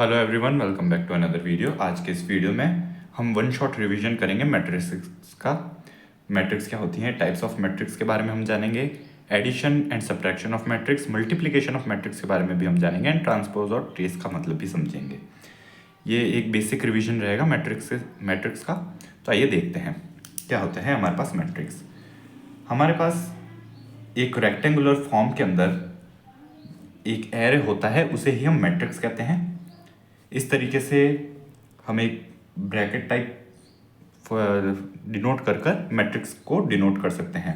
Hello everyone, welcome back to another video. आज के इस वीडियो में हम वन शॉट रिवीजन करेंगे मैट्रिक्स का। मैट्रिक्स क्या होती हैं, टाइप्स ऑफ मैट्रिक्स के बारे में हम जानेंगे, addition and subtraction of matrix, multiplication of matrix के बारे में भी हम जानेंगे एंड ट्रांसपोज और ट्रेस का मतलब भी समझेंगे। ये एक बेसिक रिवीजन रहेगा मैट्रिक्स का। तो आइए देखते हैं क्या होते हैं हमारे पास मैट्रिक्स। हमारे पास एक रेक्टेंगुलर फॉर्म के अंदर एक एरे होता है, उसे ही हम मैट्रिक्स कहते हैं। इस तरीके से हम एक ब्रैकेट टाइप डिनोट कर कर मैट्रिक्स को डिनोट कर सकते हैं।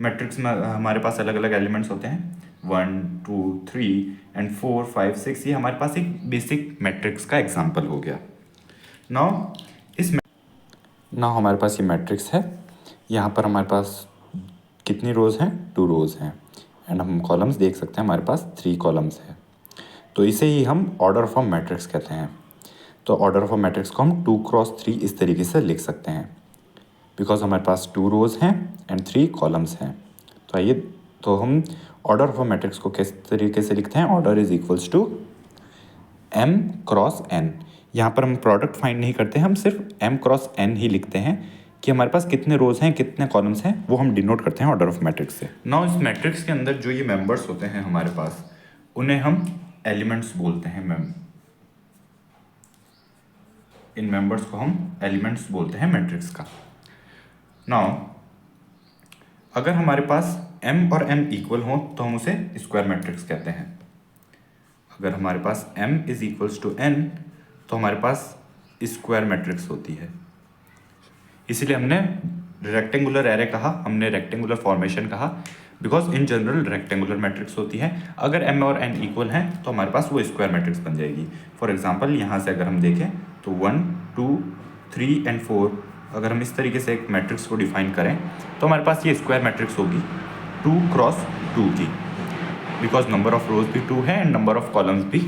मैट्रिक्स में हमारे पास अलग अलग एलिमेंट्स होते हैं, 1 2 3 एंड 4 5 6। ये हमारे पास एक बेसिक मैट्रिक्स का एग्जांपल हो गया। नाउ हमारे पास ये मैट्रिक्स है। यहाँ पर हमारे पास कितनी रोज़ हैं? 2 रोज़ हैं एंड हम कॉलम्स देख सकते हैं, हमारे पास 3 कॉलम्स हैं। तो इसे ही हम ऑर्डर ऑफ मैट्रिक्स कहते हैं। तो ऑर्डर ऑफ मैट्रिक्स को हम 2 क्रॉस 3 इस तरीके से लिख सकते हैं, बिकॉज हमारे पास 2 रोज़ हैं एंड 3 कॉलम्स हैं। तो आइए, तो हम ऑर्डर ऑफ मैट्रिक्स को किस तरीके से लिखते हैं? Order is equals to m cross n। यहाँ पर हम प्रोडक्ट फाइंड नहीं करते, हम सिर्फ m क्रॉस n ही लिखते हैं कि हमारे पास कितने रोज़ हैं, कितने कॉलम्स हैं, वो हम डिनोट करते हैं ऑर्डर ऑफ मैट्रिक्स से। नाउ इस मैट्रिक्स के अंदर जो ये मेंबर्स होते हैं हमारे पास, उन्हें हम एलिमेंट्स बोलते हैं। इन मेंबर्स को हम एलिमेंट्स बोलते हैं मैट्रिक्स का। नाउ अगर हमारे पास m और n इक्वल हो तो हम उसे स्क्वायर मैट्रिक्स कहते हैं। अगर हमारे पास m is equals to n तो हमारे पास स्क्वायर मैट्रिक्स होती है। इसीलिए हमने रेक्टेंगुलर एरे कहा, हमने रेक्टेंगुलर फॉर्मेशन कहा, because in general rectangular matrix होती है। अगर m और n इक्वल हैं तो हमारे पास वो स्क्वायर मैट्रिक्स बन जाएगी। फॉर एग्जांपल यहाँ से अगर हम देखें तो 1 2 3 एंड 4, अगर हम इस तरीके से एक मैट्रिक्स को डिफाइन करें तो हमारे पास ये स्क्वायर मैट्रिक्स होगी 2 क्रॉस 2 की, बिकॉज नंबर ऑफ रोज भी 2 है एंड नंबर ऑफ कॉलम्स भी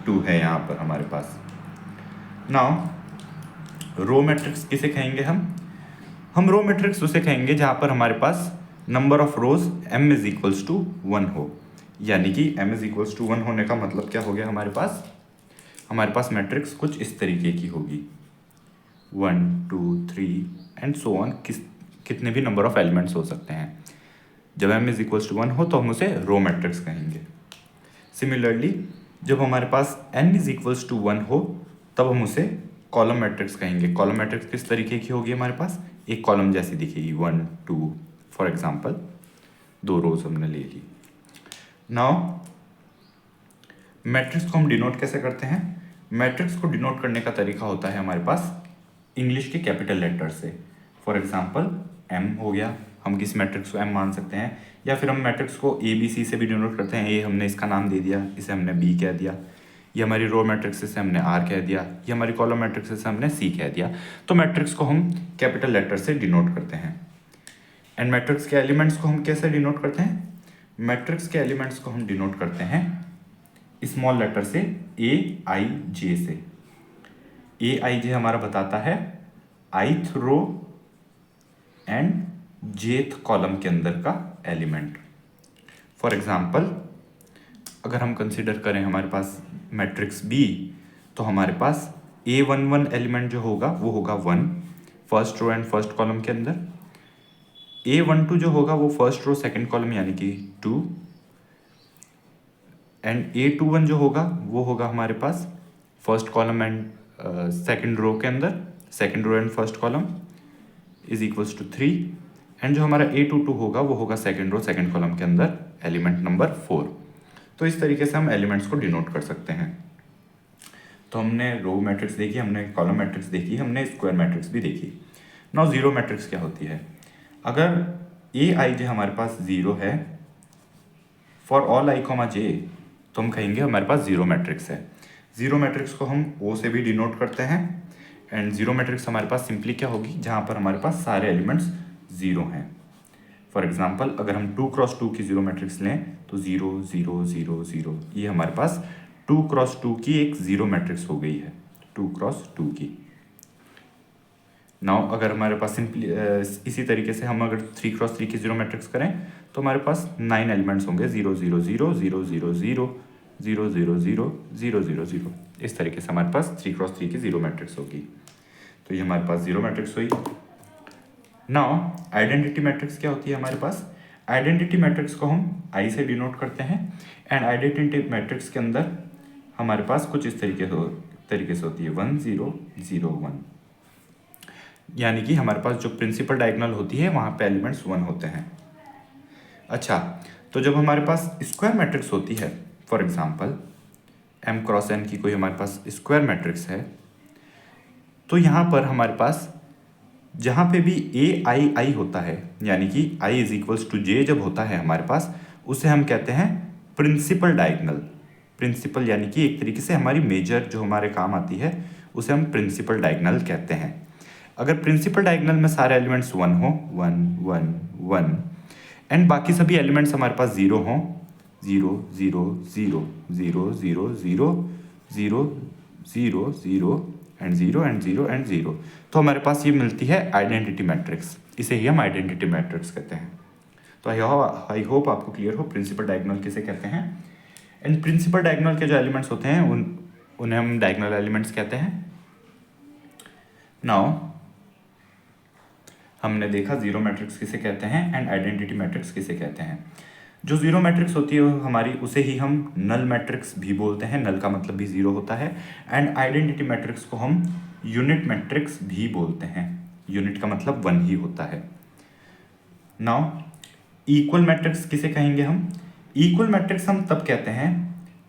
2 है यहाँ पर हमारे पास। नाउ रो मैट्रिक्स किसे कहेंगे? हम रो मैट्रिक्स उसे कहेंगे जहाँ पर हमारे पास number of rows m is equals to 1 हो। यानी कि m इज इक्वल्स टू 1 होने का मतलब क्या हो गया? हमारे पास मैट्रिक्स कुछ इस तरीके की होगी, 1 2 3 एंड सो ऑन, कितने भी नंबर ऑफ एलिमेंट्स हो सकते हैं। जब m इज इक्वल्स टू 1 हो तो हम उसे रो मैट्रिक्स कहेंगे। सिमिलरली जब हमारे पास n इज इक्वल्स टू 1 हो तब हम उसे कॉलम मैट्रिक्स कहेंगे। कॉलम मैट्रिक्स किस तरीके की होगी? हमारे पास एक कॉलम जैसी दिखेगी, 1 2, फॉर एग्जाम्पल 2 रोज हमने ले ली। नाउ मैट्रिक्स को हम डिनोट कैसे करते हैं? मैट्रिक्स को डिनोट करने का तरीका होता है हमारे पास इंग्लिश के कैपिटल लेटर से। फॉर एग्जाम्पल m हो गया, हम किस मैट्रिक्स को m मान सकते हैं, या फिर हम मैट्रिक्स को ABC से भी डिनोट करते हैं। ये हमने इसका नाम दे दिया, इसे हमने B कह दिया। ये हमारी रो मैट्रिक्स से हमने R कह दिया, ये हमारी कॉलम मैट्रिक्स से हमने C कह दिया। तो मैट्रिक्स को हम कैपिटल लेटर से डिनोट करते हैं। एंड मैट्रिक्स के एलिमेंट्स को हम कैसे डिनोट करते हैं? मैट्रिक्स के एलिमेंट्स को हम डिनोट करते हैं स्मॉल लेटर से, AIJ से। AIJ हमारा बताता है ith row and jth column के अंदर का एलिमेंट। फॉर एग्जाम्पल अगर हम कंसिडर करें हमारे पास मैट्रिक्स B, तो हमारे पास A11 एलिमेंट जो होगा वो होगा 1 first row and first column के अंदर। A12 जो होगा वो फर्स्ट रो सेकंड कॉलम यानी कि 2, एंड A21 जो होगा वो होगा हमारे पास first column and second row के अंदर, second row and first column is equals to 3, and जो हमारा A22 होगा वो होगा सेकंड रो सेकंड कॉलम के अंदर एलिमेंट नंबर 4। तो इस तरीके से हम एलिमेंट्स को डिनोट कर सकते हैं। तो हमने रो मैट्रिक्स देखी, हमने कॉलम मैट्रिक्स देखी, हमने स्क्वायर मैट्रिक्स भी देखी। नाउ जीरो मैट्रिक्स क्या होती है? अगर AIJ हमारे पास 0 है फॉर ऑल I, J, तो हम कहेंगे हमारे पास जीरो मैट्रिक्स है। जीरो मैट्रिक्स को हम O से भी डिनोट करते हैं। एंड जीरो मैट्रिक्स हमारे पास सिंपली क्या होगी? जहाँ पर हमारे पास सारे एलिमेंट्स 0 हैं। फॉर एग्जाम्पल अगर हम 2 क्रॉस 2 की जीरो मैट्रिक्स लें तो 0 0 0 0, ये हमारे पास 2 क्रॉस 2 की एक जीरो मैट्रिक्स हो गई है, 2 क्रॉस 2 की। नाउ अगर हमारे पास सिंपली इसी तरीके से हम अगर 3 क्रॉस 3 की जीरो मैट्रिक्स करें तो हमारे पास 9 एलिमेंट्स होंगे, 0 0 0 0 0 0 0 0 0 0 0 0 0 0। इस तरीके से हमारे पास 3x3 की जीरो मैट्रिक्स होगी। तो ये हमारे पास जीरो मैट्रिक्स हुई। नाउ आइडेंटिटी मैट्रिक्स क्या होती है हमारे पास? आइडेंटिटी मैट्रिक्स को हम आई से डिनोट करते हैं एंड आइडेंटिटी मैट्रिक्स के अंदर हमारे पास कुछ इस तरीके से होती है 1 0 0 1, यानी कि हमारे पास जो प्रिंसिपल डायगोनल होती है वहाँ पे एलिमेंट्स 1 होते हैं। अच्छा, तो जब हमारे पास स्क्वायर मैट्रिक्स होती है, for example m cross n की कोई हमारे पास स्क्वायर मैट्रिक्स है, तो यहाँ पर हमारे पास जहाँ पे भी ai होता है, यानी कि i is equals to j जब होता है हमारे पास, उसे हम कहते हैं प्रिंसिपल डायगोनल। प्रिंसिपल यानी कि एक तरीके से हमारी मेजर जो हमारे काम आती है उसे हम प्रिंसिपल डायगोनल कहते हैं। अगर प्रिंसिपल डायगोनल में सारे एलिमेंट्स 1 हो, 1 1 1, एंड बाकी सभी एलिमेंट्स हमारे पास 0 हो, 0 0 0 0 0 0 0 0 0 एंड 0 एंड 0 एंड 0, तो हमारे पास ये मिलती है आइडेंटिटी मैट्रिक्स। इसे ही हम आइडेंटिटी मैट्रिक्स कहते हैं। तो आई होप आपको क्लियर हो प्रिंसिपल डायगोनल किसे कहते हैं। एंड प्रिंसिपल डायगोनल के जो एलिमेंट्स होते हैं उन्हें हम डायगोनल एलिमेंट्स कहते हैं। नाउ हमने देखा जीरो मैट्रिक्स किसे कहते हैं एंड आइडेंटिटी मैट्रिक्स किसे कहते हैं। जो जीरो मैट्रिक्स होती है हमारी, उसे ही हम नल मैट्रिक्स भी बोलते हैं। नल का मतलब भी जीरो होता है। एंड आइडेंटिटी मैट्रिक्स को हम यूनिट मैट्रिक्स भी बोलते हैं। यूनिट का मतलब 1 ही होता है। नाउ इक्वल मैट्रिक्स किसे कहेंगे हम? इक्वल मैट्रिक्स हम तब कहते हैं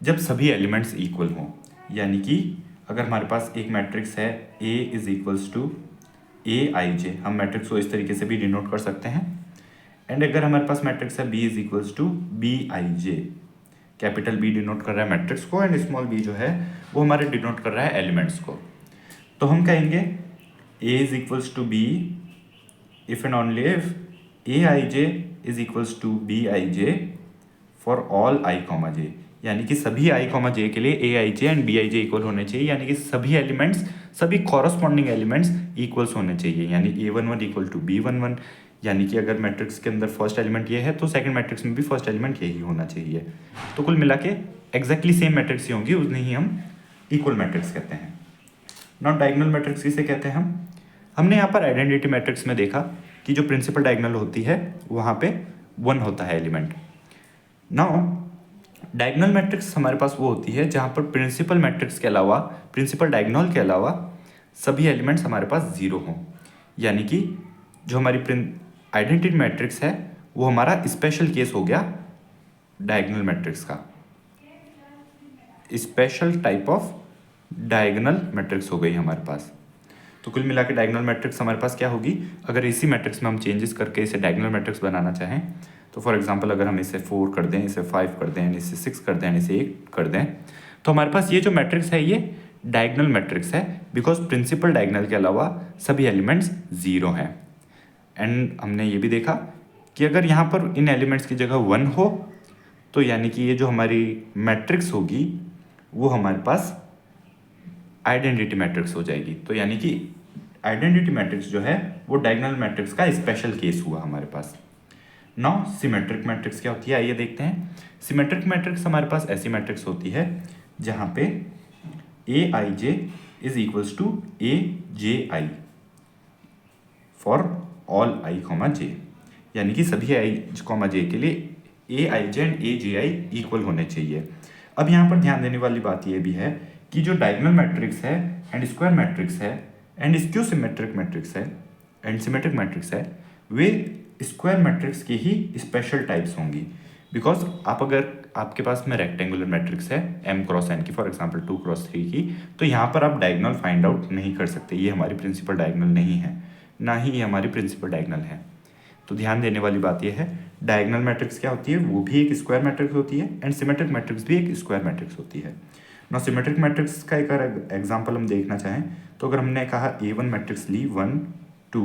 जब सभी एलिमेंट्स इक्वल हों, यानी कि अगर हमारे पास एक मैट्रिक्स है A is equals to AIJ, हम मैट्रिक्स को इस तरीके से भी डिनोट कर सकते हैं। एंड अगर हमारे पास मैट्रिक्स है B is equals to BIJ, capital B denote कर रहा है मैट्रिक्स को एंड स्मॉल b जो है वो हमारे डिनोट कर रहा है एलिमेंट्स को, तो हम कहेंगे A is equals to B if and only if AIJ is equals to BIJ for all i, j, यानी कि सभी i, j के लिए AIJ एंड BIJ इक्वल होने चाहिए, यानी कि सभी एलिमेंट्स, सभी कॉरस्पॉन्डिंग एलिमेंट्स इक्वल्स होने चाहिए, यानी A11 इक्वल टू B11, यानी कि अगर मैट्रिक्स के अंदर फर्स्ट एलिमेंट ये है तो सेकंड मैट्रिक्स में भी फर्स्ट एलिमेंट यही होना चाहिए। तो कुल मिला के एग्जैक्टली सेम मैट्रिक्स ही होंगी, उन्हें ही हम इक्वल मैट्रिक्स कहते हैं। नॉट डायगोनल मैट्रिक्स किसे कहते हैं हमने यहाँ पर आइडेंटिटी मैट्रिक्स में देखा कि जो प्रिंसिपल डायगोनल होती है वहाँ पे 1 होता है एलिमेंट। नाउ डायगोनल मैट्रिक्स हमारे पास वो होती है जहाँ पर प्रिंसिपल मैट्रिक्स के अलावा, प्रिंसिपल डायगोनल के अलावा सभी एलिमेंट्स हमारे पास 0 हों, यानी कि जो हमारी आइडेंटिटी मैट्रिक्स है वो हमारा स्पेशल केस हो गया डायगोनल मैट्रिक्स का, special type of diagonal matrix हो गई हमारे पास। तो कुल मिला के डायगोनल मैट्रिक्स हमारे पास क्या होगी? अगर इसी मैट्रिक्स में हम चेंजेस करके इसे डायगोनल मैट्रिक्स बनाना चाहें तो फॉर एग्जांपल अगर हम इसे 4 कर दें, इसे 5 कर दें, इसे 6 कर दें, इसे 8 कर दें, तो हमारे पास ये जो मैट्रिक्स है ये डायगोनल मैट्रिक्स है, बिकॉज प्रिंसिपल डायगोनल के अलावा सभी एलिमेंट्स 0 हैं। एंड हमने ये भी देखा कि अगर यहाँ पर इन एलिमेंट्स की जगह 1 हो तो यानी कि ये जो हमारी मैट्रिक्स होगी वो हमारे पास आइडेंटिटी मैट्रिक्स हो जाएगी। तो यानी कि आइडेंटिटी मैट्रिक्स जो है वो डायगोनल मैट्रिक्स का स्पेशल केस हुआ हमारे पास। नाउ सिमेट्रिक मैट्रिक्स क्या होती है, आइए देखते हैं। सिमेट्रिक मैट्रिक्स हमारे पास ऐसी मैट्रिक्स होती है जहाँ पे AIJ is equals to AJI for all i, j, यानी कि सभी i, j के लिए AIJ एंड AJI इक्वल होने चाहिए। अब यहाँ पर ध्यान देने वाली बात यह भी है कि जो डायगोनल मैट्रिक्स है एंड स्क्वायर मैट्रिक्स है एंड स्क्यू सिमेट्रिक मैट्रिक्स है एंड सिमेट्रिक मैट्रिक्स है, वे स्क्वायर मैट्रिक्स की ही स्पेशल टाइप्स होंगी। बिकॉज अगर आपके पास में रेक्टेंगुलर मैट्रिक्स है m क्रॉस n की, फॉर एग्जांपल 2 क्रॉस 3 की, तो यहाँ पर आप डायगोनल फाइंड आउट नहीं कर सकते। ये हमारी प्रिंसिपल डायगोनल नहीं है, ना ही ये हमारी प्रिंसिपल डायगोनल है। तो ध्यान देने वाली बात यह है डायगोनल मैट्रिक्स क्या होती है, वो भी एक स्क्वायर मैट्रिक्स होती है एंड सिमेट्रिक मैट्रिक्स भी एक स्क्वायर मैट्रिक्स होती है। ना सिमेट्रिक मैट्रिक्स का एक अगर एग्जाम्पल हम देखना चाहें तो अगर हमने कहा A1 मैट्रिक्स ली 1 2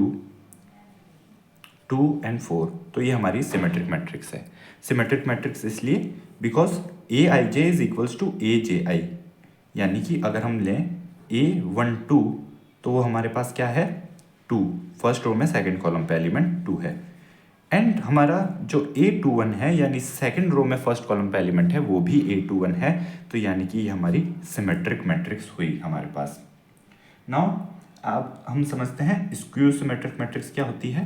2 एंड 4, तो ये हमारी सिमेट्रिक मैट्रिक्स है। सिमेट्रिक मैट्रिक्स इसलिए because AIJ is equals to AJI, यानी कि अगर हम लें A1 2 तो वो हमारे पास क्या है 2, फर्स्ट रो में सेकंड कॉलम पे एलिमेंट 2 है। एंड हमारा जो A21 है यानी सेकंड रो में फर्स्ट कॉलम पे एलिमेंट है वो भी A21 है, तो यानी कि ये हमारी सिमेट्रिक मैट्रिक्स हुई हमारे पास। नाउ अब हम समझते हैं स्क्यू सिमेट्रिक मैट्रिक्स क्या होती है।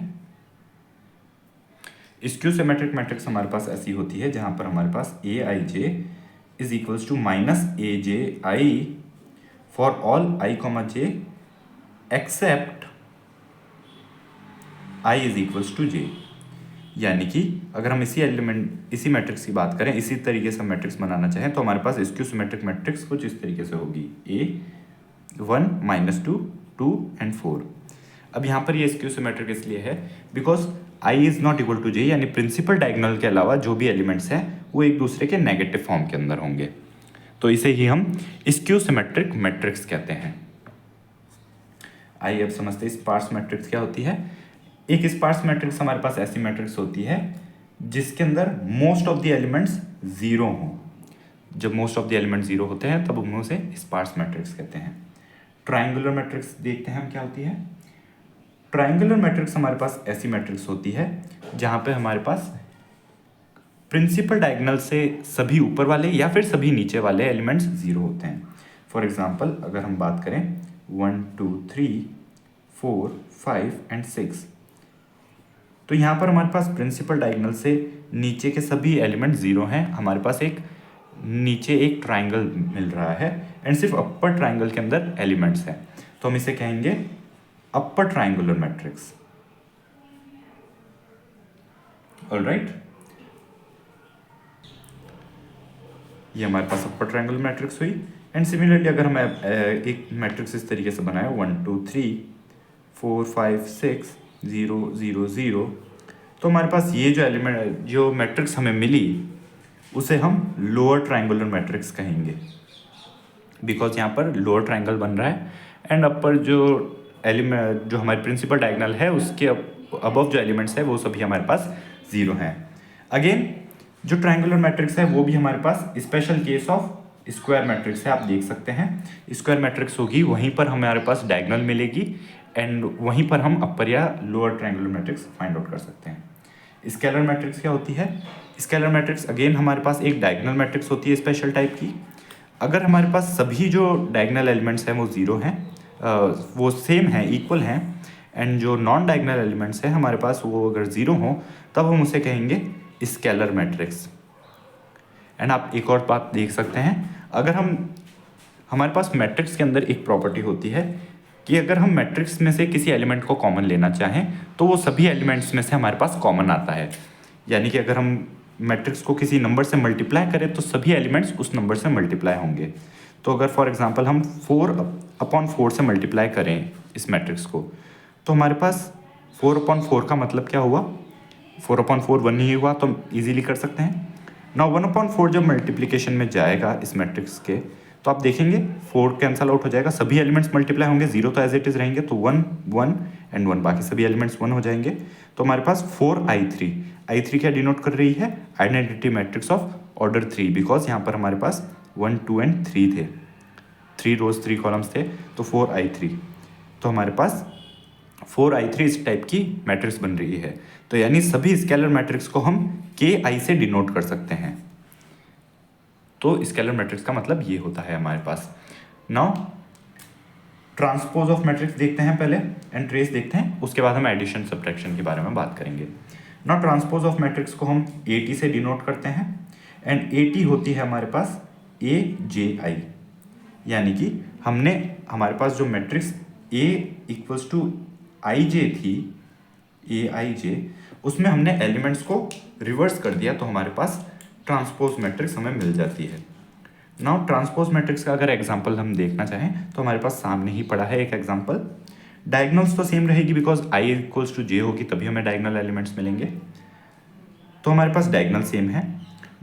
स्क्यू सिमेट्रिक मैट्रिक्स हमारे पास ऐसी होती है जहां पर हमारे पास Aij is equals to minus AJI for all I, J except I is equals to J। यानी कि अगर हम इसी मैट्रिक्स की बात करें, इसी तरीके से मैट्रिक्स बनाना चाहें तो हमारे पास स्क्यू सिमेट्रिक मैट्रिक्स कुछ इस तरीके से होगी A1 -2 2 एंड 4। अब यहाँ पर ये स्क्यू सिमेट्रिक इसलिए है because I is not equal to J, यानी प्रिंसिपल डायगोनल के अलावा जो भी एलिमेंट्स हैं वो एक दूसरे के नेगेटिव फॉर्म के अंदर होंगे, तो इसे ही हम स्क्यू सिमेट्रिक मैट्रिक्स कहते हैं। आइए अब समझते हैं स्पार्स मैट्रिक्स क्या होती है। एक स्पार्स मैट्रिक्स हमारे पास ऐसी मैट्रिक्स होती है जिसके अंदर most of the elements zero हों। जब most of the element zero होते हैं तब हम उसे स्पार्स मैट्रिक्स कहते हैं। ट्रायंगुलर मैट्रिक्स देखते हैं हम क्या होती है। ट्रायंगुलर मैट्रिक्स हमारे पास ऐसी मैट्रिक्स होती है जहां पे हमारे पास प्रिंसिपल डायगोनल से सभी ऊपर वाले या फिर सभी नीचे वाले एलिमेंट्स जीरो होते हैं। फॉर एग्जांपल अगर हम बात करें 1 2 3 4 5 एंड 6, तो यहाँ पर हमारे पास प्रिंसिपल डायगोनल से नीचे के सभी एलिमेंट जीरो हैं। हमारे पास एक नीचे एक ट्राइंगल मिल रहा है एंड सिर्फ अपर ट्राइंगल के अंदर एलिमेंट्स हैं, तो हम इसे कहेंगे अपर ट्राइंगुलर मैट्रिक्स। ऑलराइट, ये हमारे पास अपर ट्राइंगुलर मैट्रिक्स हुई। एंड सिमिलरली अगर हम एक मैट्रिक्स इस तरीके से बनाए 1 2 3 4 5 6 0 0 0, तो हमारे पास ये जो मैट्रिक्स हमें मिली उसे हम लोअर ट्राइंगुलर मैट्रिक्स कहेंगे, बिकॉज यहाँ पर लोअर ट्राइंगल बन रहा है एंड अपर जो हमारे प्रिंसिपल डायगोनल है उसके अबव जो एलिमेंट्स है वो सभी हमारे पास जीरो हैं। अगेन जो ट्राइंगुलर मैट्रिक्स है वो भी हमारे पास special case of square matrix है। आप देख सकते हैं स्क्वायर मैट्रिक्स होगी, वहीं पर हमारे पास डायगोनल मिलेगी एंड वहीं पर हम अपर या lower triangular matrix find out कर सकते हैं। स्केलर मैट्रिक्स क्या होती है। स्केलर मैट्रिक्स अगेन हमारे पास एक डायगोनल मैट्रिक्स होती है स्पेशल टाइप की। अगर हमारे पास सभी जो डायगोनल एलिमेंट्स हैं वो जीरो हैं, वो सेम हैं, इक्वल हैं, एंड जो नॉन डायगोनल एलिमेंट्स हैं हमारे पास वो अगर जीरो हों तब हम उसे कहेंगे स्केलर मैट्रिक्स। एंड आप एक और बात देख सकते हैं, अगर हमारे पास मैट्रिक्स के अंदर एक प्रॉपर्टी होती है कि अगर हम मैट्रिक्स में से किसी एलिमेंट को कॉमन लेना चाहें तो वो सभी एलिमेंट्स में से हमारे पास कॉमन आता है। यानी कि अगर हम मैट्रिक्स को किसी नंबर से मल्टीप्लाई करें तो सभी एलिमेंट्स उस नंबर से मल्टीप्लाई होंगे। तो अगर फॉर एग्जांपल हम 4/4 से मल्टीप्लाई करें इस मैट्रिक्स को, तो हमारे पास 4/4 का मतलब क्या हुआ, 4/4 1 ही हुआ, तो इजीली कर सकते हैं। ना 1/4 जब मल्टीप्लिकेशन में जाएगा इस मैट्रिक्स के तो आप देखेंगे 4 कैंसल आउट हो जाएगा, सभी एलिमेंट्स मल्टीप्लाई होंगे, 0 तो एज इट इज रहेंगे, तो 1 1 एंड 1 बाकी सभी एलिमेंट्स 1 हो जाएंगे। तो हमारे पास 4i3 क्या डिनोट कर रही है, identity matrix of order 3, because यहाँ पर हमारे पास 1 2 एंड 3 थे, 3 रोज 3 कॉलम्स थे, तो 4i3, तो हमारे पास 4i3 इस टाइप की मैट्रिक्स बन रही है। तो यानी सभी स्केलर मैट्रिक्स को हम ki से डिनोट कर सकते हैं। तो स्केलर मैट्रिक्स का मतलब ये होता है हमारे पास। नाउ ट्रांसपोज ऑफ मैट्रिक्स देखते हैं पहले एंड ट्रेस देखते हैं, उसके बाद हम एडिशन सब्ट्रैक्शन के बारे में बात करेंगे। नाउ ट्रांसपोज ऑफ मैट्रिक्स को हम AT से डिनोट करते हैं एंड AT होती है हमारे पास AJI, यानी कि हमारे पास जो matrix A equals to IJ थी, AIJ, उसमें हमने एलिमेंट्स को रिवर्स कर दिया तो हमारे पास ट्रांसपोज मैट्रिक्स हमें मिल जाती है। नाउ ट्रांसपोज मैट्रिक्स का अगर एग्जांपल हम देखना चाहें तो हमारे पास सामने ही पड़ा है एक एग्जांपल। डायगोनल्स तो सेम रहेगी because I equals to J होगी तभी हमें डायगोनल एलिमेंट्स मिलेंगे, तो हमारे पास डायगोनल सेम है,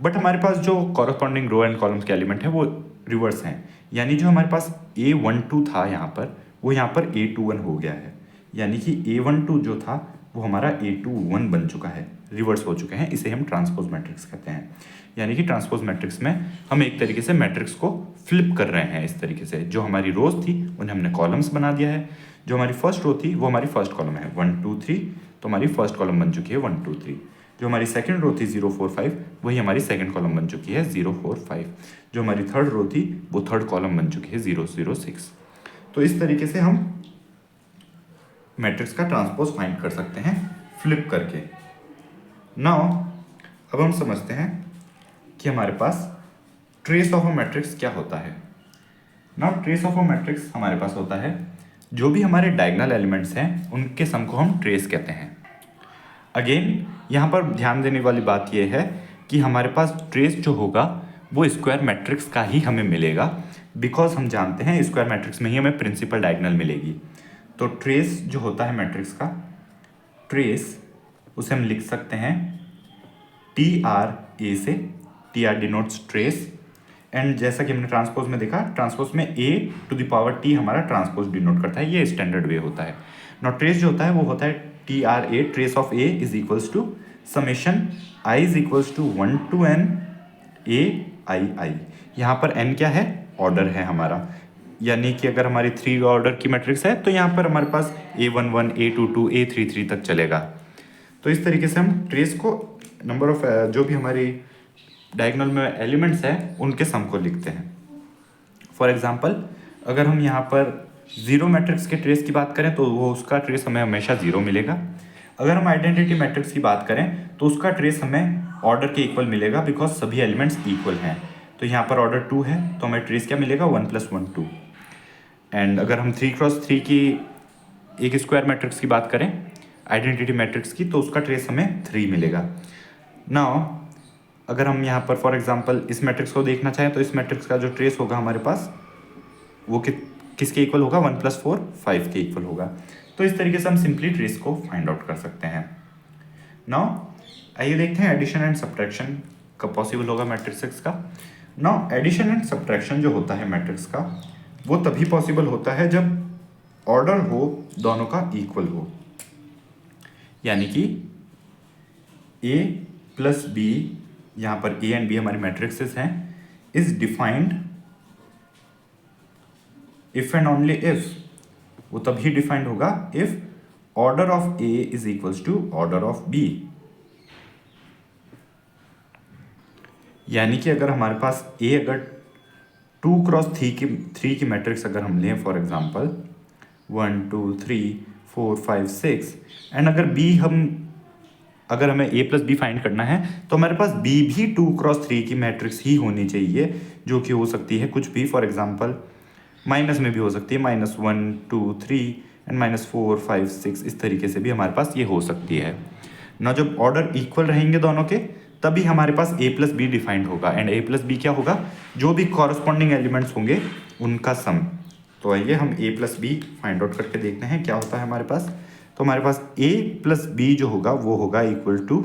बट हमारे पास जो कॉरस्पॉन्डिंग रो एंड कॉलम्स के एलिमेंट है वो रिवर्स हैं। यानी जो हमारे पास A12 था यहाँ पर वो यहाँ पर A21 हो गया है, यानी कि A12 जो था वो हमारा A21 बन चुका है, रिवर्स हो चुके हैं, इसे हम ट्रांसपोज मैट्रिक्स कहते हैं। यानी कि ट्रांसपोज मैट्रिक्स में हम एक तरीके से मैट्रिक्स को फ्लिप कर रहे हैं इस तरीके से, जो हमारी रोज थी उन्हें हमने कॉलम्स बना दिया है, जो हमारी फर्स्ट रो थी वो हमारी फर्स्ट कॉलम है 1 2 3, तो हमारी फर्स्ट कॉलम बन चुकी है 1 2 3। जो हमारी सेकंड रो थी 0 4 5, वही हमारी सेकंड कॉलम बन चुकी है 0 4 5। जो हमारी थर्ड रो थी वो थर्ड कॉलम बन चुकी है 0 0 6। तो इस तरीके से हम मैट्रिक्स का ट्रांसपोज फाइंड कर सकते हैं फ्लिप करके। नाउ अब हम समझते हैं कि हमारे पास ट्रेस ऑफ अ मैट्रिक्स क्या होता है। Now trace of a matrix हमारे पास होता है जो भी हमारे डायगोनल एलिमेंट्स हैं उनके सम को हम ट्रेस कहते हैं। अगेन यहाँ पर ध्यान देने वाली बात यह है कि हमारे पास ट्रेस जो होगा वो स्क्वायर मैट्रिक्स का ही हमें मिलेगा, बिकॉज हम जानते हैं स्क्वायर मैट्रिक्स में ही हमें प्रिंसिपल डायगोनल मिलेगी। तो ट्रेस जो होता है मैट्रिक्स का, ट्रेस उसे हम लिख सकते हैं TRA से, TR डिनोट्स ट्रेस। एंड जैसा कि हमने ट्रांसपोज में देखा, ट्रांसपोज में A⁻T हमारा ट्रांसपोज डिनोट करता है, ये स्टैंडर्ड वे होता है। नॉट ट्रेस जो होता है वो होता है TRA, trace of A is equals to summation I is equals to 1 to n AII। यहाँ पर n क्या है, ऑर्डर है हमारा, यानी कि अगर हमारी 3 ऑर्डर की मैट्रिक्स है तो यहाँ पर हमारे पास A11 A22 A33 तक चलेगा। तो इस तरीके से हम ट्रेस को नंबर ऑफ जो भी हमारी डायगोनल में एलिमेंट्स हैं उनके सम को लिखते हैं। फॉर एग्जांपल अगर हम यहाँ पर जीरो मैट्रिक्स के ट्रेस की बात करें तो वो उसका ट्रेस हमें हमेशा जीरो मिलेगा। अगर हम आइडेंटिटी मैट्रिक्स की बात करें तो उसका ट्रेस हमें ऑर्डर के इक्वल मिलेगा, बिकॉज सभी एलिमेंट्स इक्वल हैं। तो यहाँ पर ऑर्डर 2 है तो हमें ट्रेस क्या मिलेगा, 1 + 1 2। एंड अगर हम 3x3 की एक स्क्वायर मैट्रिक्स की बात करें आइडेंटिटी मैट्रिक्स की, तो उसका ट्रेस हमें 3 मिलेगा। नाउ अगर हम यहाँ पर फॉर एग्जांपल इस मैट्रिक्स को देखना चाहें तो इस मैट्रिक्स का जो ट्रेस होगा हमारे पास वो किसके इक्वल होगा, 1 + 4 5 के इक्वल होगा। तो इस तरीके से हम सिंपली ट्रेस को फाइंड आउट कर सकते हैं। नाउ आइए देखते हैं एडिशन एंड सब्ट्रैक्शन कब पॉसिबल होगा मैट्रिक्स का। नाउ एडिशन एंड सब्ट्रैक्शन जो होता है मैट्रिक्स का वो तभी पॉसिबल होता है जब ऑर्डर हो दोनों का इक्वल हो, यानी कि A + B, यहाँ पर A एंड B हमारी मैट्रिक्सेस हैं, is defined if and only if, वो तभी डिफाइंड होगा if order of A is equals to order of B। यानी कि अगर हमारे पास A अगर 2x3 की मैट्रिक्स अगर हम लें फॉर एग्जांपल 1 2 3 4 5 6, एंड अगर B अगर हमें A + B फाइंड करना है तो हमारे पास B भी 2x3 की मैट्रिक्स ही होनी चाहिए, जो कि हो सकती है कुछ भी, फॉर एग्जांपल माइनस में भी हो सकती है, -1 2 3 एंड -4 5 6, इस तरीके से भी हमारे पास ये हो सकती है ना। जब ऑर्डर इक्वल रहेंगे दोनों के तभी हमारे पास A + B डिफाइंड होगा, एंड A + B क्या होगा, जो भी कॉरस्पॉन्डिंग एलिमेंट्स होंगे उनका सम। तो आइए हम A + B फाइंड आउट करके देखते हैं क्या होता है हमारे पास। तो हमारे पास A + B जो होगा वो होगा इक्वल टू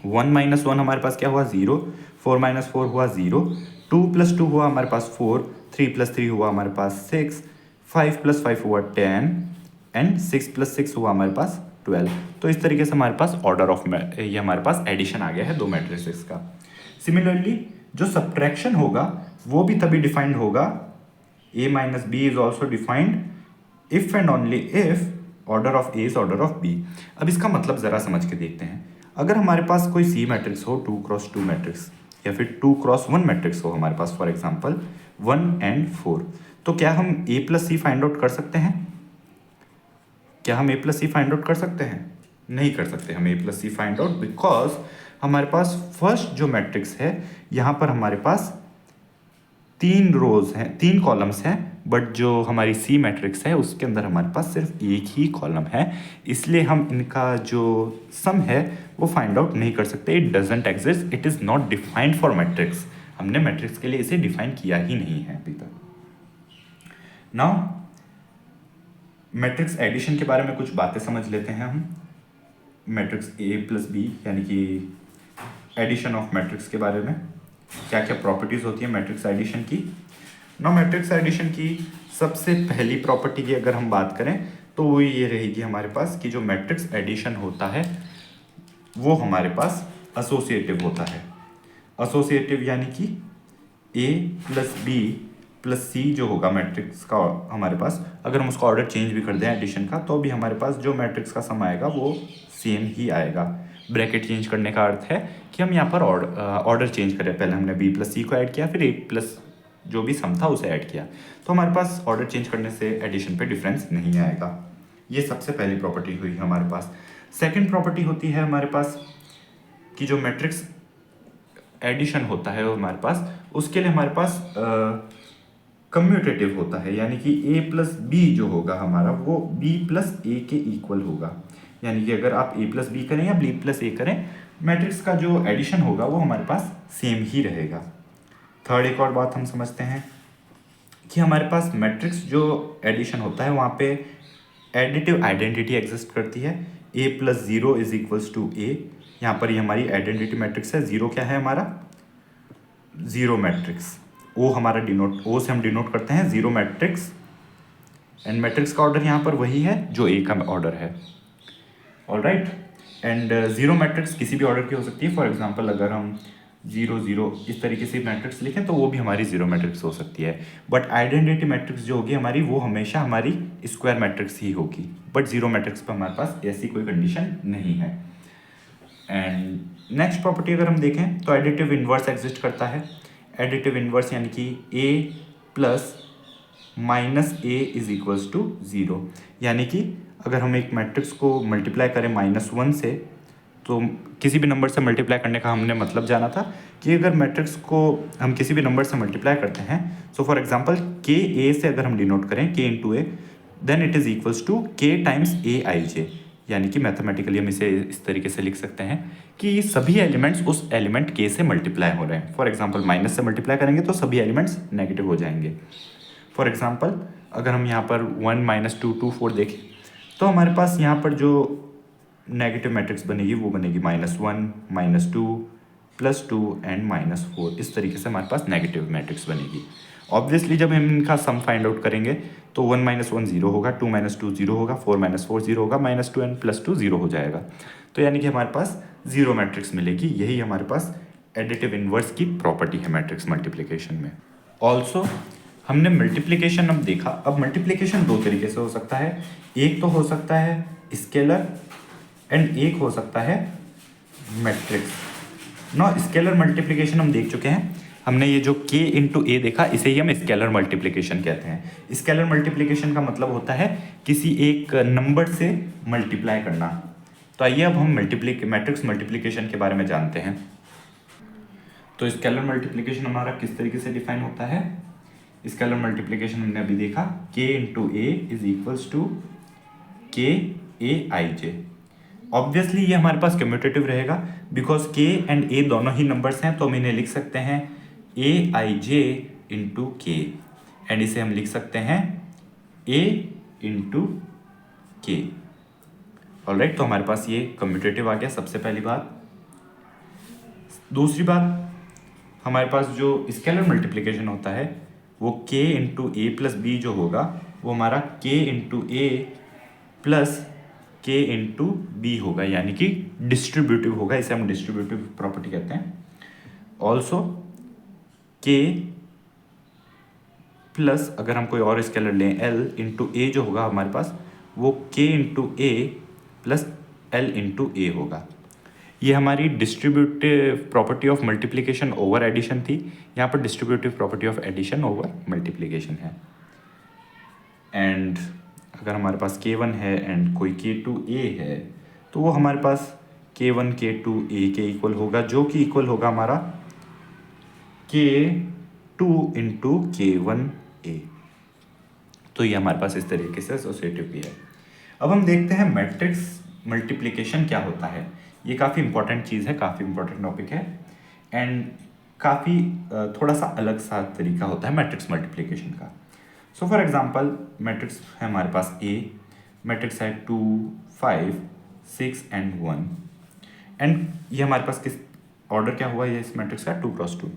1 - 1 हमारे पास क्या हुआ 0, 4 - 4 हुआ 0, 2 + 2 हुआ हमारे पास 4, 3 + 3 हुआ हमारे पास 6, 5 + 5 हुआ 10 एंड 6 + 6 हुआ हमारे पास 12। तो इस तरीके से हमारे पास ऑर्डर ऑफ ये हमारे पास एडिशन आ गया है दो मैट्रिसेस का। सिमिलरली जो सब्ट्रैक्शन होगा वो भी तभी डिफाइंड होगा, A - B is also defined if and only if order of A is order of B। अब इसका मतलब ज़रा समझ के देखते हैं। अगर हमारे पास कोई C मैट्रिक्स हो 2x2 मैट्रिक्स, या फिर 2x1 मैट्रिक्स हो हमारे पास फॉर एग्जांपल 1 and 4, तो क्या हम A + C फाइंड आउट कर सकते हैं? क्या हम A + C फाइंड आउट कर सकते हैं? नहीं कर सकते हम A + C find out, because हमारे पास फर्स्ट जो मैट्रिक्स है यहाँ पर हमारे पास 3 रोज हैं, 3 कॉलम्स हैं, बट जो हमारी C मैट्रिक्स है उसके अंदर हमारे पास सिर्फ एक ही कॉलम है, इसलिए हम इनका जो सम है वो फाइंड आउट नहीं कर सकते। It doesn't exist, it is not defined for matrix. हमने मैट्रिक्स के लिए इसे डिफाइन किया ही नहीं है अभी तक। नाउ मैट्रिक्स एडिशन के बारे में कुछ बातें समझ लेते हैं हम। मैट्रिक्स A + B यानी कि एडिशन ऑफ मैट्रिक्स के बारे में क्या क्या प्रॉपर्टीज होती है मैट्रिक्स एडिशन की। नाउ मैट्रिक्स एडिशन की सबसे पहली प्रॉपर्टी की अगर हम बात करें तो वो ये रहेगी हमारे पास कि जो मैट्रिक्स एडिशन होता है वो हमारे पास एसोसिएटिव होता है। एसोसिएटिव यानी कि ए प्लस बी प्लस सी जो होगा मैट्रिक्स का हमारे पास, अगर हम उसका ऑर्डर चेंज भी कर दें एडिशन का, तो भी हमारे पास जो मैट्रिक्स का सम आएगा वो सेम ही आएगा। ब्रैकेट चेंज करने का अर्थ है कि हम यहाँ पर ऑर्डर चेंज करें। पहले हमने बी प्लस सी को ऐड किया, फिर ए प्लस जो भी सम था उसे ऐड किया, तो हमारे पास ऑर्डर चेंज करने से एडिशन पे डिफरेंस नहीं आएगा। ये सबसे पहली प्रॉपर्टी हुई हमारे पास। सेकेंड प्रॉपर्टी होती है हमारे पास कि जो मैट्रिक्स एडिशन होता है वो हमारे पास, उसके लिए हमारे पास कम्यूटेटिव होता है, यानी कि a प्लस बी जो होगा हमारा वो b प्लस ए के इक्वल होगा। यानी कि अगर आप a प्लस बी करें या b प्लस ए करें, मैट्रिक्स का जो एडिशन होगा वो हमारे पास सेम ही रहेगा। थर्ड एक और बात हम समझते हैं कि हमारे पास मैट्रिक्स जो एडिशन होता है वहाँ पे एडिटिव आइडेंटिटी एग्जिस्ट करती है। a plus zero is equals to A. यहाँ पर ये हमारी आइडेंटिटी मैट्रिक्स है। जीरो क्या है हमारा? Zero matrix. ओ हमारा ओ से हम डिनोट करते हैं जीरो मैट्रिक्स, एंड मैट्रिक्स का ऑर्डर यहाँ पर वही है जो ए का ऑर्डर है। ऑलराइट, एंड जीरो मैट्रिक्स किसी भी ऑर्डर की हो सकती है। फॉर एग्जांपल अगर हम 0 0 इस तरीके से मैट्रिक्स लिखें तो वो भी हमारी जीरो मैट्रिक्स हो सकती है। बट आइडेंटिटी मैट्रिक्स जो होगी हमारी वो हमेशा हमारी स्क्वायर मैट्रिक्स ही होगी। बट जीरो मैट्रिक्स पर हमारे पास ऐसी कोई कंडीशन नहीं है। एंड नेक्स्ट प्रॉपर्टी अगर हम देखें तो एडिटिव इन्वर्स एग्जिस्ट करता है। एडिटिव इन्वर्स यानी कि a plus minus A is equals to zero. यानी कि अगर हम एक मैट्रिक्स को मल्टीप्लाई करें -1 से, तो किसी भी नंबर से मल्टीप्लाई करने का हमने मतलब जाना था कि अगर मैट्रिक्स को हम किसी भी नंबर से मल्टीप्लाई करते हैं, सो फॉर एग्जांपल के ए से अगर हम डिनोट करें k into A, then it is equals to k times A I J. यानी कि मैथमेटिकली हम इसे इस तरीके से लिख सकते हैं कि सभी एलिमेंट्स उस एलिमेंट के से मल्टीप्लाई हो रहे हैं। फॉर एग्जांपल माइनस से मल्टीप्लाई करेंगे तो सभी एलिमेंट्स नेगेटिव हो जाएंगे। फॉर एग्जांपल अगर हम यहाँ पर 1 -2 2 4 देखें तो हमारे पास यहाँ पर जो नेगेटिव मैट्रिक्स बनेगी वो बनेगी -1 -2 +2 एंड -4। इस तरीके से हमारे पास नेगेटिव मैट्रिक्स बनेगी। ऑब्वियसली जब हम इनका सम फाइंड आउट करेंगे तो 1 - 1 0 होगा, 2 - 2 0 होगा, 4 - 4 0 होगा, -2 एंड +2 0 हो जाएगा। तो यानी कि हमारे पास जीरो मैट्रिक्स मिलेगी। यही हमारे पास एडिटिव इन्वर्स की प्रॉपर्टी है मैट्रिक्स मल्टीप्लिकेशन में। ऑल्सो हमने मल्टीप्लिकेशन अब देखा। अब मल्टीप्लिकेशन दो तरीके से हो सकता है। एक तो हो सकता है स्केलर एंड एक हो सकता है मैट्रिक्स। नो, स्केलर मल्टीप्लिकेशन हम देख चुके हैं। हमने ये जो k इंटू ए देखा, इसे ही हम स्केलर मल्टीप्लिकेशन कहते हैं। स्केलर मल्टीप्लिकेशन का मतलब होता है किसी एक नंबर से मल्टीप्लाई करना। तो आइए अब हम मैट्रिक्स मल्टीप्लिकेशन के बारे में जानते हैं। तो स्केलर मल्टीप्लिकेशन हमारा किस तरीके से डिफाइन होता है? स्केलर मल्टीप्लिकेशन हमने अभी देखा, k into A is equals to k a i j। Obviously ये हमारे पास कम्यूटेटिव रहेगा बिकॉज k एंड a दोनों ही नंबर्स हैं, तो हम इन्हें लिख सकते हैं a i j इंटू के, एंड इसे हम लिख सकते हैं a इंटू के। ऑलराइट, तो हमारे पास ये कम्यूटेटिव आ गया सबसे पहली बात। दूसरी बात, हमारे पास जो स्केलर मल्टीप्लिकेशन होता है वो k into A plus B जो होगा वो हमारा k into A plus k into B होगा, यानी कि डिस्ट्रीब्यूटिव होगा। इसे हम डिस्ट्रीब्यूटिव प्रॉपर्टी कहते हैं। ऑल्सो k प्लस अगर हम कोई और स्केलर लें l इंटू ए जो होगा हमारे पास वो k into A plus l into A होगा। ये हमारी distributive property of multiplication over addition थी। यहाँ पर distributive property of addition over multiplication है। एंड अगर हमारे पास k1 है एंड कोई k2a है तो वो हमारे पास k1 k2a के इक्वल होगा, जो कि इक्वल होगा हमारा k2 इंटू k1a। तो ये हमारे पास इस तरीके से एसोसिएटिव भी है। अब हम देखते हैं मैट्रिक्स मल्टीप्लिकेशन क्या होता है। ये काफ़ी इंपॉर्टेंट चीज़ है, काफ़ी इंपॉर्टेंट टॉपिक है, एंड काफ़ी थोड़ा सा अलग सा तरीका होता है मैट्रिक्स मल्टीप्लिकेशन का। सो फॉर एग्जांपल मैट्रिक्स है हमारे पास A, मैट्रिक्स है 2 5 6 एंड 1, एंड ये हमारे पास किस ऑर्डर क्या हुआ, ये इस मैट्रिक्स का 2 क्रॉस 2।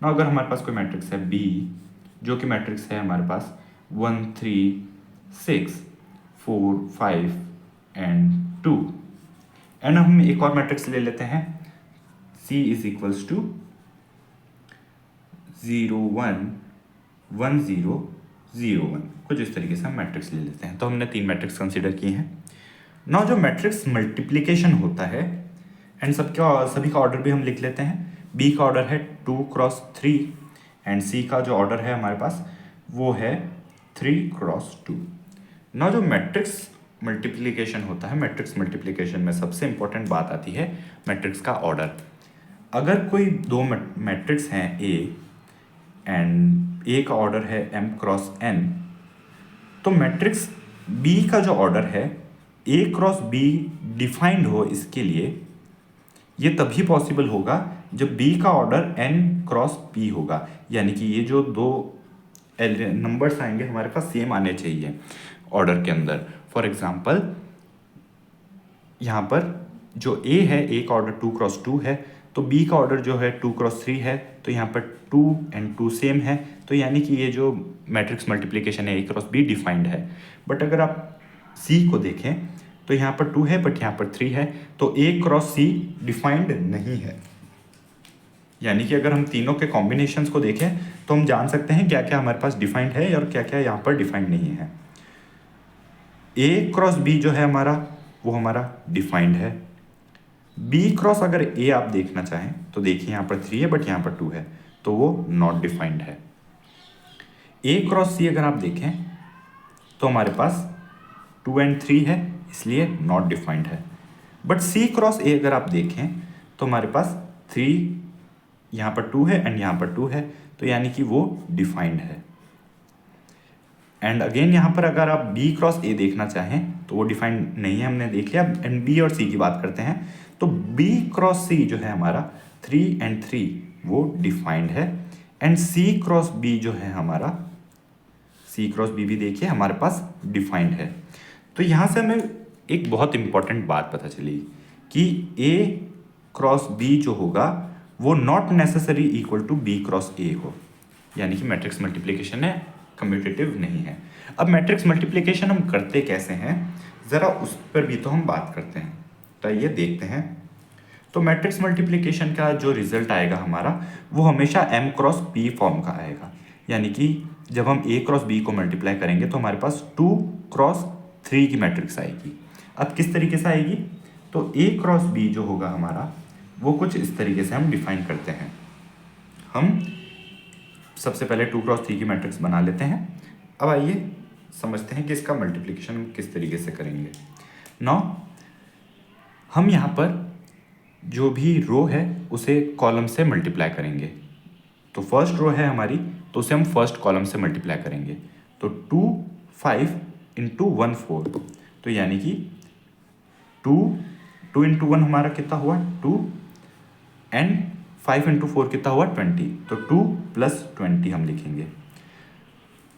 ना अगर हमारे पास कोई मैट्रिक्स है B जो कि मैट्रिक्स है हमारे पास 1 3 6 4 5 एंड 2। एंड हम एक और मैट्रिक्स ले लेते हैं, C इज इक्वल्स टू 0 1 1 0 0 1। कुछ इस तरीके से हम मैट्रिक्स ले लेते हैं। तो हमने 3 मैट्रिक्स कंसीडर किए हैं। नाउ जो मैट्रिक्स मल्टीप्लिकेशन होता है, एंड सभी का ऑर्डर भी हम लिख लेते हैं। B का ऑर्डर है 2 क्रॉस 3 एंड C का जो ऑर्डर है हमारे पास वो है 3 क्रॉस 2। नाउ जो मैट्रिक्स मल्टीप्लिकेशन होता है, मैट्रिक्स मल्टीप्लिकेशन में सबसे इंपॉर्टेंट बात आती है मैट्रिक्स का ऑर्डर। अगर कोई दो मैट्रिक्स हैं A एंड A का ऑर्डर है m क्रॉस n, तो मैट्रिक्स B का जो ऑर्डर है A क्रॉस B डिफाइंड हो, इसके लिए ये तभी पॉसिबल होगा जब B का ऑर्डर n क्रॉस P होगा। यानी कि ये जो दो नंबर्स आएंगे हमारे पास सेम आने चाहिए ऑर्डर के अंदर। फॉर एग्जाम्पल यहाँ पर जो A है, A का ऑर्डर 2 क्रॉस 2 है, तो B का ऑर्डर जो है 2 क्रॉस 3 है, तो यहाँ पर 2 एंड 2 सेम है, तो यानी कि ये जो मैट्रिक्स मल्टीप्लिकेशन है A क्रॉस B डिफाइंड है। बट अगर आप C को देखें तो यहाँ पर 2 है बट यहाँ पर 3 है, तो A क्रॉस C डिफाइंड नहीं है। यानी कि अगर हम तीनों के कॉम्बिनेशंस को देखें तो हम जान सकते हैं क्या क्या हमारे पास डिफाइंड है और क्या क्या यहाँ पर डिफाइंड नहीं है। A क्रॉस B जो है हमारा, वो हमारा डिफाइंड है। B क्रॉस अगर A आप देखना चाहें तो देखिए यहाँ पर 3 है बट यहाँ पर 2 है, तो वो नॉट डिफाइंड है। A क्रॉस C अगर आप देखें तो हमारे पास 2 एंड 3 है, इसलिए नॉट डिफाइंड है। बट C क्रॉस A अगर आप देखें तो हमारे पास 3 यहाँ पर 2 है एंड यहाँ पर 2 है, तो यानी कि वो डिफाइंड है। एंड अगेन यहाँ पर अगर आप B क्रॉस A देखना चाहें तो वो डिफाइंड नहीं है, हमने देख लिया। एंड B और C की बात करते हैं तो B क्रॉस C जो है हमारा 3 एंड 3 वो डिफाइंड है। एंड C क्रॉस B जो है हमारा, C क्रॉस B भी देखिए हमारे पास डिफाइंड है। तो यहाँ से हमें एक बहुत इंपॉर्टेंट बात पता चली कि A क्रॉस B जो होगा वो not necessary equal to B cross A हो, यानी कि मैट्रिक्स मल्टीप्लिकेशन है, कम्यूटेटिव नहीं है। अब मैट्रिक्स मल्टीप्लिकेशन हम करते कैसे हैं, ज़रा उस पर भी तो हम बात करते हैं। तो ये देखते हैं। तो मैट्रिक्स मल्टीप्लिकेशन का जो रिजल्ट आएगा हमारा वो हमेशा m क्रॉस p फॉर्म का आएगा। यानी कि जब हम a क्रॉस b को मल्टीप्लाई करेंगे तो हमारे पास 2 क्रॉस 3 की मैट्रिक्स आएगी। अब किस तरीके से आएगी, तो a क्रॉस b जो होगा हमारा वो कुछ इस तरीके से हम डिफाइन करते हैं। हम सबसे पहले 2 क्रॉस 3 की मैट्रिक्स बना लेते हैं। अब आइए समझते हैं कि इसका मल्टीप्लिकेशन हम किस तरीके से करेंगे। नाउ हम यहाँ पर जो भी रो है उसे कॉलम से मल्टीप्लाई करेंगे। तो फर्स्ट रो है हमारी, तो उसे हम फर्स्ट कॉलम से मल्टीप्लाई करेंगे। तो 2 5 इंटू 1 4, तो यानी कि 2 इंटू 1 हमारा कितना हुआ 2, एंड 5 इंटू 4 कितना हुआ 20, तो 2 प्लस 20 हम लिखेंगे।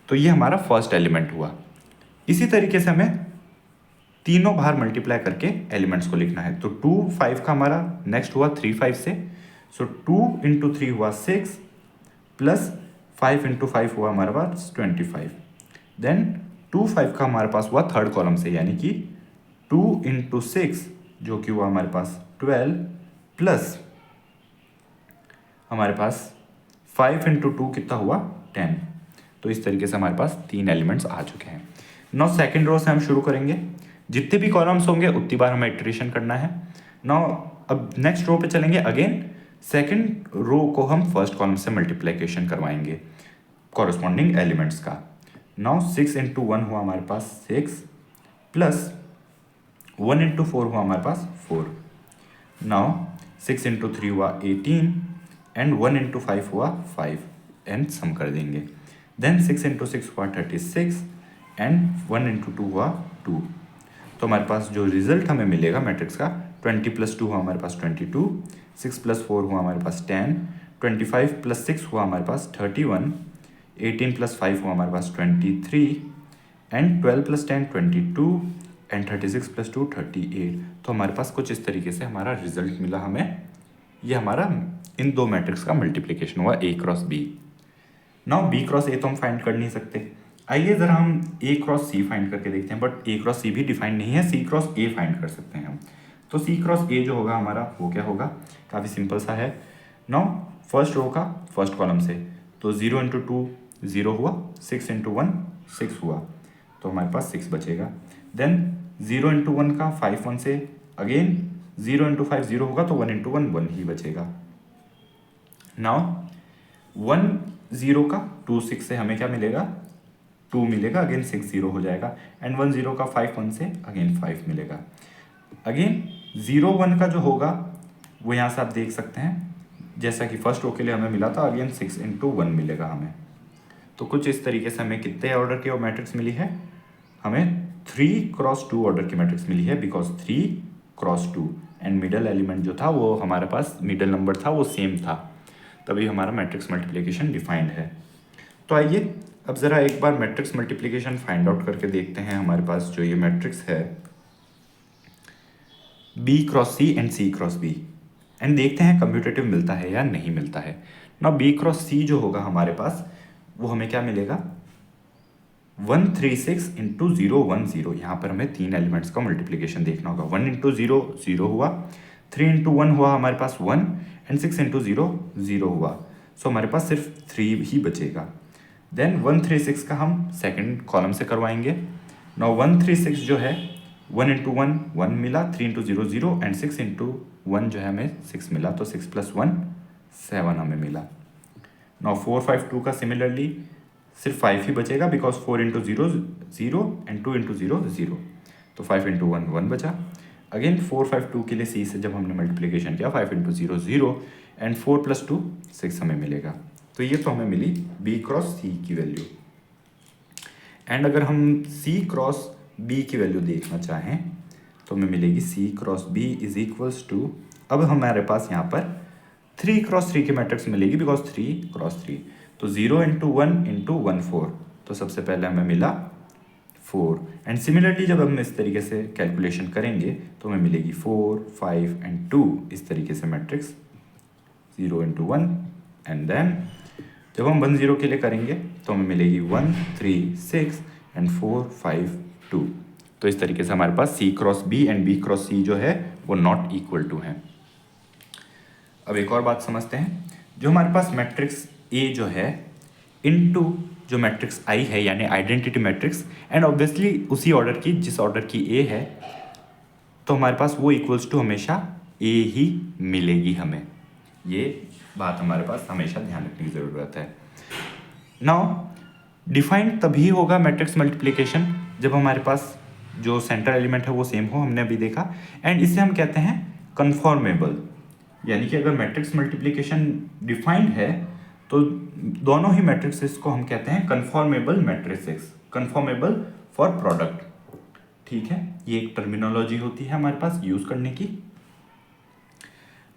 तो ये हमारा फर्स्ट एलिमेंट हुआ। इसी तरीके से हमें तीनों बाहर मल्टीप्लाई करके एलिमेंट्स को लिखना है। तो 2 5 का हमारा नेक्स्ट हुआ 3 5 से, सो 2 इंटू 3 हुआ 6 प्लस 5 इंटू 5 हुआ हमारे पास 25। देन 2 5 का हमारे पास हुआ थर्ड कॉलम से, यानी कि 2 इंटू 6 जो कि हुआ हमारे पास 12 प्लस हमारे पास 5 इंटू 2 कितना हुआ 10। तो इस तरीके से हमारे पास 3 एलिमेंट्स आ चुके हैं। नाउ सेकेंड रो से हम शुरू करेंगे। जितने भी कॉलम्स होंगे उतनी बार हमें इटरेशन करना है। नाउ अब नेक्स्ट रो पे चलेंगे। अगेन सेकंड रो को हम फर्स्ट कॉलम से मल्टीप्लिकेशन करवाएंगे कॉरस्पॉन्डिंग एलिमेंट्स का। नाउ 6 इंटू 1 हुआ हमारे पास 6 प्लस 1 इंटू 4 हुआ हमारे पास 4। नाउ 6 इंटू 3 हुआ 18 एंड 1 इंटू 5 हुआ 5 एंड सम कर देंगे। देन 6 इंटू 6 हुआ 36 एंड 1 इंटू 2 हुआ 2। तो हमारे पास जो रिजल्ट हमें मिलेगा मैट्रिक्स का 20 प्लस 2 हुआ हमारे पास 22, 6 प्लस 4 हुआ हमारे पास 10, 25 प्लस 6 हुआ हमारे पास 31, 18 प्लस 5 हुआ हमारे पास 23 एंड 12 प्लस 10 22 एंड 36 प्लस 2 38। तो हमारे पास कुछ इस तरीके से हमारा रिजल्ट मिला हमें। ये हमारा इन दो मैट्रिक्स का मल्टीप्लिकेशन हुआ A cross B। Now B cross A तो हम फाइंड कर नहीं सकते, आइए ज़रा हम ए क्रॉस सी फाइंड करके देखते हैं, बट ए क्रॉस सी भी डिफाइंड नहीं है, सी क्रॉस ए फाइंड कर सकते हैं हम। तो सी क्रॉस ए जो होगा हमारा वो क्या होगा, काफ़ी सिंपल सा है। नाउ फर्स्ट रो का फर्स्ट कॉलम से, तो 0 इंटू 2 0 हुआ, 6 इंटू 1 6 हुआ, तो हमारे पास 6 बचेगा। देन 0 इंटू 1 का 5 1 से, अगेन 0 इंटू 5 0 होगा, तो 1 इंटू 1 1 ही बचेगा। नाउ 1 0 का 2 6 से हमें क्या मिलेगा, 2 मिलेगा, अगेन 6 0 हो जाएगा। एंड 1 0 का 5 1 से अगेन 5 मिलेगा। अगेन 0 1 का जो होगा वो यहाँ से आप देख सकते हैं, जैसा कि फर्स्ट रो के लिए हमें मिला था, अगेन 6 इंटू 1 मिलेगा हमें। तो कुछ इस तरीके से हमें कितने ऑर्डर की मैट्रिक्स मिली है, हमें 3 क्रॉस 2 ऑर्डर की मैट्रिक्स मिली है, because 3 cross 2 and middle element जो था वो हमारे पास, मिडल नंबर था वो सेम था, तभी हमारा मैट्रिक्स मल्टीप्लिकेशन डिफाइंड है। तो आइए अब ज़रा एक बार मैट्रिक्स मल्टीप्लिकेशन फाइंड आउट करके देखते हैं। हमारे पास जो ये मैट्रिक्स है B cross C and C cross B, and देखते हैं कम्यूटेटिव मिलता है या नहीं मिलता है ना। बी क्रॉस सी जो होगा हमारे पास वो हमें क्या मिलेगा, 136 इंटू 0 1 0। यहाँ पर हमें 3 एलिमेंट्स का मल्टीप्लिकेशन देखना होगा। 1 इंटू 0 0 हुआ, 3 इंटू 1 हुआ हमारे पास 1, एंड 6 इंटू 0 0 हुआ। सो हमारे पास सिर्फ 3 ही बचेगा। देन 136 का हम सेकंड कॉलम से करवाएंगे। नाउ 136 जो है 1 इंटू 1 1 मिला, 3 इंटू 0 0, एंड 6 इंटू 1 जो है हमें 6 मिला, तो 6 प्लस 1 7 हमें मिला। नाउ 4 5 2 का सिमिलरली सिर्फ 5 ही बचेगा, बिकॉज 4 इंटू 0 0 एंड 2 इंटू 0 0, तो 5 इंटू 1 1 बचा। अगेन 4 5 2 के लिए सी से जब हमने मल्टीप्लिकेशन किया, 5 इंटू 0 0, एंड 4 प्लस 2 6 हमें मिलेगा। तो ये तो हमें मिली बी क्रॉस सी की वैल्यू। एंड अगर हम सी क्रॉस बी की वैल्यू देखना चाहें तो हमें मिलेगी C cross B is equals to, अब हमारे पास यहाँ पर 3 क्रॉस 3 की मैट्रिक्स मिलेगी, बिकॉज 3 क्रॉस 3, तो 0 इंटू 1 इंटू 1 4, तो सबसे पहले हमें मिला 4। एंड सिमिलरली जब हम इस तरीके से कैलकुलेशन करेंगे तो हमें मिलेगी 4 5 एंड 2, इस तरीके से मैट्रिक्स 0 इंटू 1, एंड देन जब हम 1 0 के लिए करेंगे तो हमें मिलेगी 1 3 6 एंड 4 5 2। तो इस तरीके से हमारे पास C cross B and B cross C जो है वो नॉट इक्वल टू है। अब एक और बात समझते हैं, जो हमारे पास मैट्रिक्स ए जो है इनटू जो मैट्रिक्स आई है, यानी आइडेंटिटी मैट्रिक्स, एंड ऑब्वियसली उसी ऑर्डर की जिस ऑर्डर की ए है, तो हमारे पास वो इक्वल्स टू हमेशा ए ही मिलेगी हमें। ये बात हमारे पास हमेशा ध्यान रखने की ज़रूरत है। नाउ डिफाइंड तभी होगा मैट्रिक्स मल्टीप्लिकेशन जब हमारे पास जो सेंटर एलिमेंट है वो सेम हो, हमने अभी देखा, एंड इसे हम कहते हैं कन्फॉर्मेबल। यानी कि अगर मैट्रिक्स मल्टीप्लिकेशन डिफाइंड है तो दोनों ही मैट्रिक्सेस को हम कहते हैं कन्फॉर्मेबल मैट्रिसेस, कन्फॉर्मेबल फॉर प्रोडक्ट। ठीक है, ये एक टर्मिनोलॉजी होती है हमारे पास यूज करने की।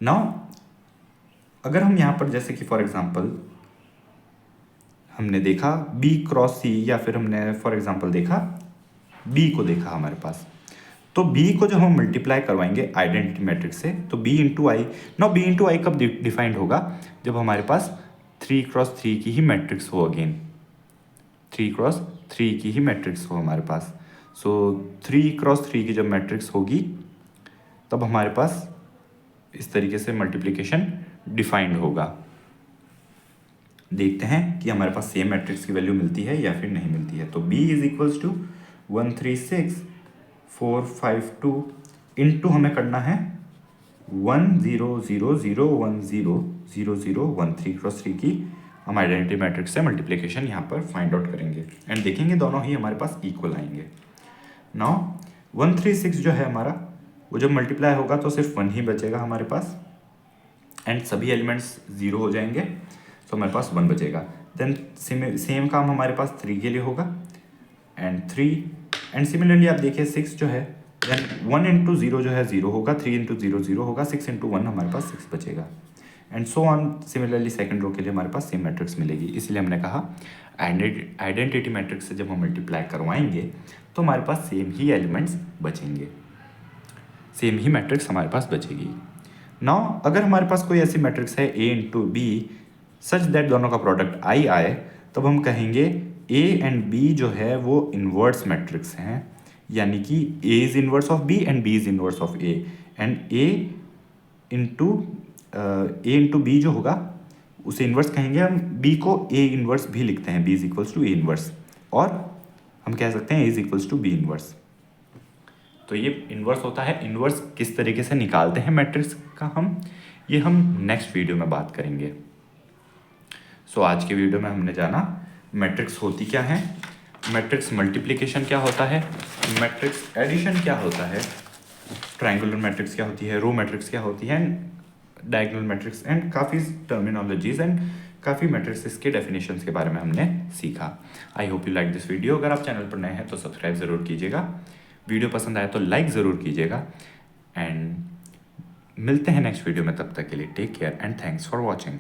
नाउ अगर हम यहाँ पर जैसे कि फॉर एग्जांपल हमने देखा बी क्रॉस सी, या फिर हमने फॉर एग्जांपल देखा बी को देखा हमारे पास, तो बी को जब हम मल्टीप्लाई करवाएंगे आइडेंटिटी मैट्रिक्स से, तो बी इंटू आई। नाउ बी इंटू आई कब डिफाइंड होगा, जब हमारे पास 3 क्रॉस 3 की ही मैट्रिक्स हो, अगेन 3 क्रॉस 3 की ही मैट्रिक्स हो हमारे पास। सो 3 क्रॉस 3 की जब मैट्रिक्स होगी तब हमारे पास इस तरीके से मल्टीप्लिकेशन डिफाइंड होगा। देखते हैं कि हमारे पास सेम मैट्रिक्स की वैल्यू मिलती है या फिर नहीं मिलती है। तो b is equals to 136 4 5 2 into हमें करना है 1 0 0 0 1 0 0 0 1 3 क्रॉस 3 की हम आइडेंटिटी मैट्रिक्स से मल्टीप्लिकेशन यहाँ पर फाइंड आउट करेंगे, एंड देखेंगे दोनों ही हमारे पास इक्वल आएंगे। नाउ 136 जो है हमारा, वो जब मल्टीप्लाई होगा तो सिर्फ 1 ही बचेगा हमारे पास, एंड सभी एलिमेंट्स 0 हो जाएंगे, तो हमारे पास 1 बचेगा। देन सेम काम हमारे पास 3 के लिए होगा, एंड 3, एंड सिमिलरली आप देखिए 6 जो है, देन 1 इंटू 0 जो है 0 होगा, 3 इंटू 0 0 होगा, 6 इंटू 1 हमारे पास 6 बचेगा, and so on. Similarly second row के लिए हमारे पास सेम मैट्रिक्स मिलेगी। इसलिए हमने कहा आइडेंटिटी मैट्रिक्स से जब हम मल्टीप्लाई करवाएंगे तो हमारे पास सेम ही एलिमेंट्स बचेंगे, सेम ही मैट्रिक्स हमारे पास बचेगी। नाउ अगर हमारे पास कोई ऐसी मैट्रिक्स है ए इंटू बी सच दैट दोनों का प्रोडक्ट आई आए, तब हम कहेंगे ए एंड बी जो है वो इन्वर्स मैट्रिक्स हैं, यानी कि A is inverse of B and B is inverse of A, and A into B जो होगा उसे इन्वर्स कहेंगे हम, बी को ए इन्वर्स भी लिखते हैं, B is equals to A inverse, और हम कह सकते हैं A is equals to B inverse. तो ये इन्वर्स होता है। इन्वर्स किस तरीके से निकालते हैं मैट्रिक्स का ये हम नेक्स्ट वीडियो में बात करेंगे। सो आज के वीडियो में हमने जाना मैट्रिक्स होती क्या है, मैट्रिक्स मल्टीप्लिकेशन क्या होता है, मैट्रिक्स एडिशन क्या होता है, ट्रायंगुलर मैट्रिक्स क्या होती है, रो मैट्रिक्स क्या होती है, डायगोनल मैट्रिक्स, एंड काफ़ी टर्मिनोलॉजीज एंड काफ़ी मैट्रिक्स के डेफिनेशंस के बारे में हमने सीखा। I hope you like this video. अगर आप चैनल पर नए हैं तो सब्सक्राइब ज़रूर कीजिएगा, वीडियो पसंद आए तो लाइक ज़रूर कीजिएगा, एंड मिलते हैं नेक्स्ट वीडियो में। तब तक के लिए take care and thanks for watching.